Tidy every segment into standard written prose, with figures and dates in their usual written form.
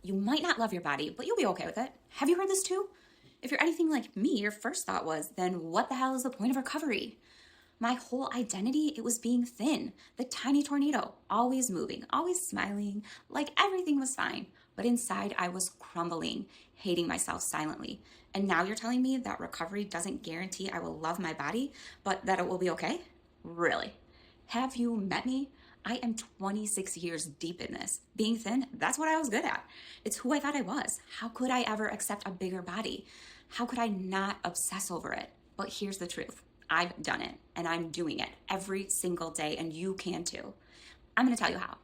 You might not love your body, but you'll be okay with it. Have you heard this too? If you're anything like me, your first thought was, then what the hell is the point of recovery? My whole identity, it was being thin, the tiny tornado, always moving, always smiling, like everything was fine. But inside, I was crumbling, hating myself silently. And now you're telling me that recovery doesn't guarantee I will love my body, but that it will be okay? Really? Have you met me? I am 26 years deep in this. Being thin, that's what I was good at. It's who I thought I was. How could I ever accept a bigger body? How could I not obsess over it? But here's the truth. I've done it, and I'm doing it every single day, and you can too. I'm gonna tell you how.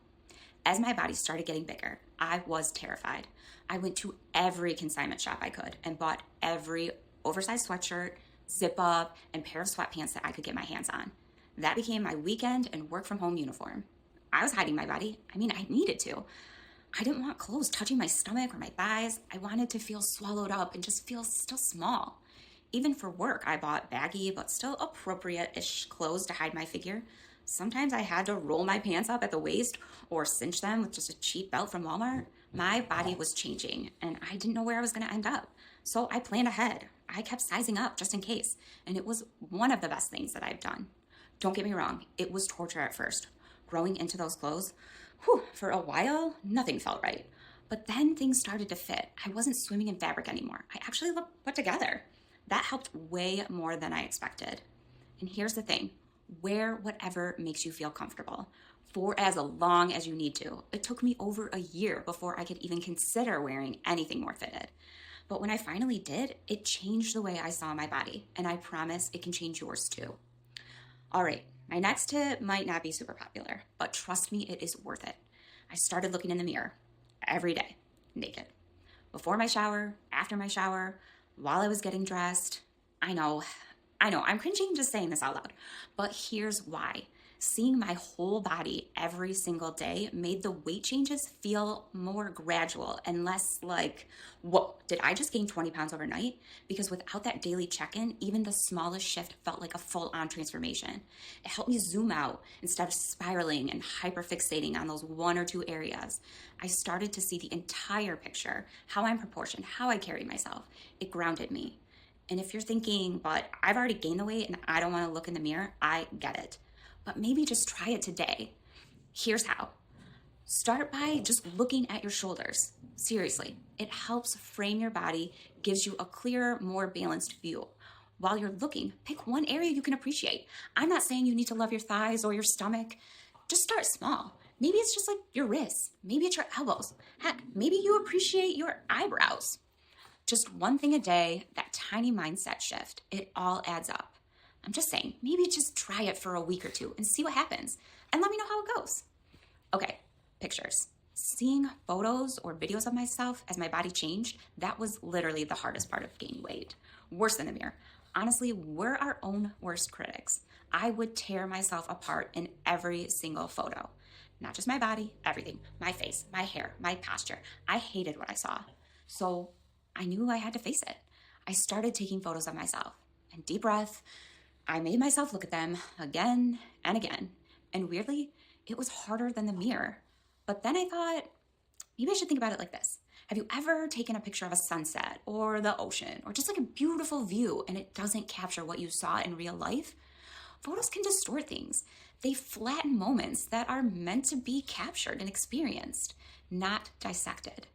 As my body started getting bigger, I was terrified. I went to every consignment shop I could and bought every oversized sweatshirt, zip up, and pair of sweatpants that I could get my hands on. That became my weekend and work from home uniform. I was hiding my body. I mean, I needed to. I didn't want clothes touching my stomach or my thighs. I wanted to feel swallowed up and just feel still small. Even for work, I bought baggy but still appropriate-ish clothes to hide my figure. Sometimes I had to roll my pants up at the waist or cinch them with just a cheap belt from Walmart. My body was changing and I didn't know where I was gonna end up. So I planned ahead. I kept sizing up just in case. And it was one of the best things that I've done. Don't get me wrong, it was torture at first. Growing into those clothes, for a while, nothing felt right. But then things started to fit. I wasn't swimming in fabric anymore. I actually looked put together. That helped way more than I expected. And here's the thing, wear whatever makes you feel comfortable for as long as you need to. It took me over a year before I could even consider wearing anything more fitted. But when I finally did, it changed the way I saw my body, and I promise it can change yours too. All right, my next tip might not be super popular, but trust me, it is worth it. I started looking in the mirror every day, naked. Before my shower, after my shower, while I was getting dressed. I know, I'm cringing just saying this out loud, but here's why. Seeing my whole body every single day made the weight changes feel more gradual and less like, whoa, did I just gain 20 pounds overnight? Because without that daily check-in, even the smallest shift felt like a full-on transformation. It helped me zoom out instead of spiraling and hyperfixating on those one or two areas. I started to see the entire picture, how I'm proportioned, how I carry myself. It grounded me. And if you're thinking, but I've already gained the weight and I don't want to look in the mirror, I get it. But maybe just try it today. Here's how. Start by just looking at your shoulders. Seriously, it helps frame your body, gives you a clearer, more balanced view. While you're looking, pick one area you can appreciate. I'm not saying you need to love your thighs or your stomach. Just start small. Maybe it's just like your wrists. Maybe it's your elbows. Heck, maybe you appreciate your eyebrows. Just one thing a day, that tiny mindset shift, it all adds up. I'm just saying, maybe just try it for a week or two and see what happens. And let me know how it goes. Okay, pictures. Seeing photos or videos of myself as my body changed, that was literally the hardest part of gaining weight. Worse than the mirror. Honestly, we're our own worst critics. I would tear myself apart in every single photo. Not just my body, everything. My face, my hair, my posture. I hated what I saw. So I knew I had to face it. I started taking photos of myself. And deep breath, I made myself look at them again and again. And weirdly, it was harder than the mirror. But then I thought, maybe I should think about it like this. Have you ever taken a picture of a sunset or the ocean or just like a beautiful view and it doesn't capture what you saw in real life? Photos can distort things. They flatten moments that are meant to be captured and experienced, not dissected.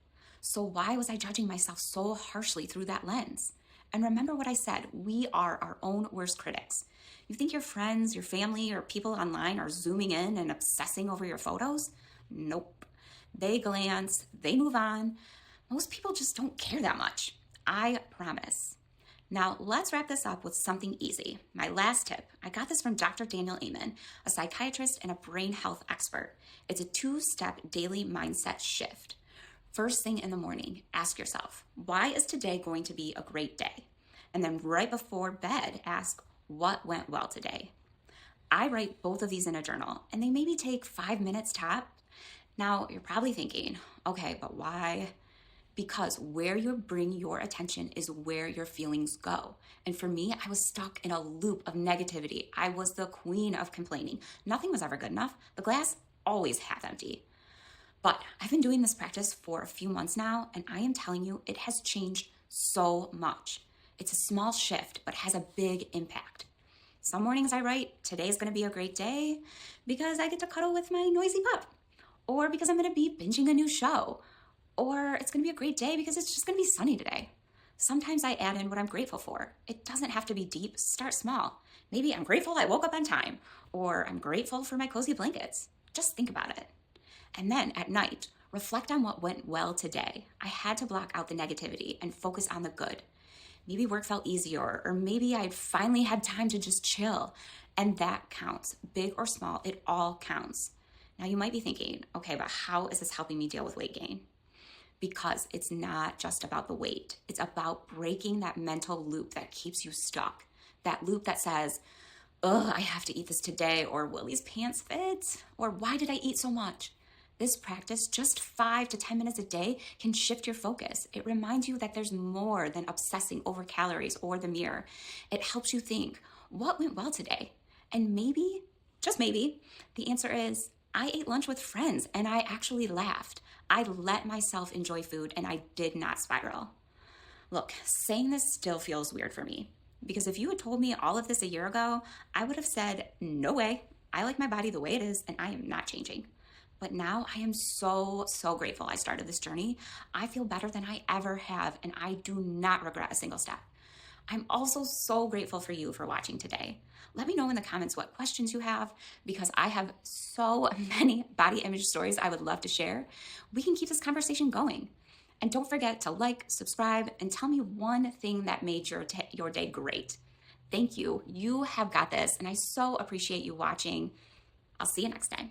So why was I judging myself so harshly through that lens? And remember what I said, we are our own worst critics. You think your friends, your family, or people online are zooming in and obsessing over your photos? Nope. They glance, they move on. Most people just don't care that much. I promise. Now, let's wrap this up with something easy. My last tip. I got this from Dr. Daniel Amen, a psychiatrist and a brain health expert. It's a 2-step daily mindset shift. First thing in the morning, ask yourself, why is today going to be a great day? And then right before bed, ask, what went well today? I write both of these in a journal, and they maybe take 5 minutes top. Now, you're probably thinking, okay, but why? Because where you bring your attention is where your feelings go. And for me, I was stuck in a loop of negativity. I was the queen of complaining. Nothing was ever good enough. The glass always half empty. But I've been doing this practice for a few months now, and I am telling you, it has changed so much. It's a small shift, but has a big impact. Some mornings I write, today's gonna be a great day because I get to cuddle with my noisy pup, or because I'm gonna be binging a new show, or it's gonna be a great day because it's just gonna be sunny today. Sometimes I add in what I'm grateful for. It doesn't have to be deep, start small. Maybe I'm grateful I woke up on time, or I'm grateful for my cozy blankets. Just think about it. And then at night, reflect on what went well today. I had to block out the negativity and focus on the good. Maybe work felt easier, or maybe I'd finally had time to just chill. And that counts. Big or small, it all counts. Now you might be thinking, okay, but how is this helping me deal with weight gain? Because it's not just about the weight. It's about breaking that mental loop that keeps you stuck. That loop that says, ugh, I have to eat this today, or will these pants fit? Or why did I eat so much? This practice, just 5 to 10 minutes a day, can shift your focus. It reminds you that there's more than obsessing over calories or the mirror. It helps you think, what went well today? And maybe, just maybe, the answer is, I ate lunch with friends and I actually laughed. I let myself enjoy food and I did not spiral. Look, saying this still feels weird for me, because if you had told me all of this a year ago, I would have said, no way. I like my body the way it is and I am not changing. But now I am so grateful I started this journey. I feel better than I ever have, and I do not regret a single step. I'm also so grateful for you for watching today. Let me know in the comments what questions you have, because I have so many body image stories I would love to share. We can keep this conversation going. And don't forget to like, subscribe, and tell me one thing that made your day great. Thank you. You have got this, and I so appreciate you watching. I'll see you next time.